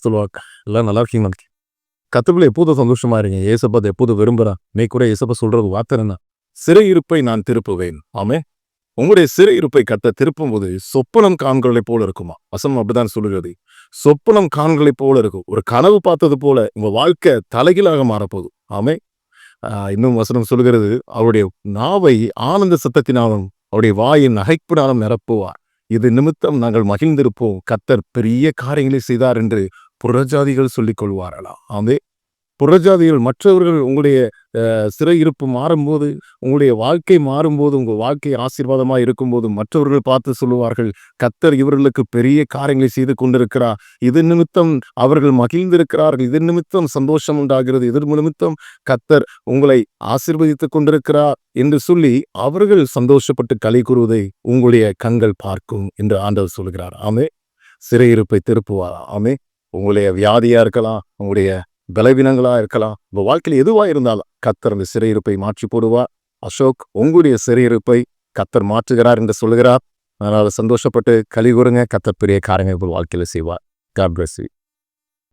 சொல்லுவாங்க. எல்லாம் நல்லா இருக்கீங்களா? கர்த்தருக்குள்ள எப்போதும் சந்தோஷமா இருங்க. ஏசப்பா அத எப்போதும் விரும்புறார். இன்னைக்கு கூட ஏசப்பா சொல்றது வார்த்தை என்ன? சிறையிருப்பை நான் திருப்புவேன். ஆமென். உங்களுடைய சிறையிருப்பை கர்த்தர் திருப்பும்போது சொப்பனம் காண்கிறதைப் போல இருக்குமா? வசனம் அப்படித்தான் சொல்லுகிறது. சொப்பனம் காண்கிறதைப் போல இருக்கும். ஒரு கனவு பார்த்தது போல உங்க வாழ்க்கை தலைகீழாக மாறப்போகுது. ஆமென். இன்னும் வசனம் சொல்லுகிறது, அவருடைய நாவை ஆனந்த சத்தத்தினாலும் அவருடைய வாயை நகைப்பினாலும் நிரப்புவார். இது நிமித்தம் நாங்கள் மகிழ்ந்திருப்போம். கர்த்தர் பெரிய காரியங்களை செய்தார் என்று புறஜாதிகள் சொல்லிக் கொள்வார்களாம். ஆமென். புறஜாதிகள் மற்றவர்கள் உங்களுடைய சிறையிருப்பு மாறும்போது, உங்களுடைய வாழ்க்கை மாறும்போது, உங்க வாழ்க்கை ஆசீர்வாதமா இருக்கும்போது மற்றவர்கள் பார்த்து சொல்லுவார்கள், கர்த்தர் இவர்களுக்கு பெரிய காரியங்களை செய்து கொண்டிருக்கிறார். இது நிமித்தம் அவர்கள் மகிழ்ந்திருக்கிறார்கள். இது நிமித்தம் சந்தோஷம் உண்டாகிறது. இது நிமித்தம் கர்த்தர் உங்களை ஆசீர்வதித்துக் கொண்டிருக்கிறார் என்று சொல்லி அவர்கள் சந்தோஷப்பட்டு களி கூறுவதை உங்களுடைய கண்கள் பார்க்கும் என்று ஆண்டவர் சொல்கிறார். ஆமே. சிறையிருப்பை திருப்புவார். ஆமே. உங்களுடைய வியாதியா இருக்கலாம், உங்களுடைய பலவீனங்களா இருக்கலாம், உங்க வாழ்க்கையில் எதுவா இருந்தாலும் கர்த்தர் அந்த சிறையிருப்பை மாற்றி போடுவார். அசோக், உங்களுடைய சிறையிருப்பை கர்த்தர் மாற்றுகிறார் என்று சொல்லுகிறார். அதனால சந்தோஷப்பட்டு களி கூறுங்க. கர்த்தர் பெரிய காரியங்கள் உங்கள் வாழ்க்கையில செய்வார். God bless you.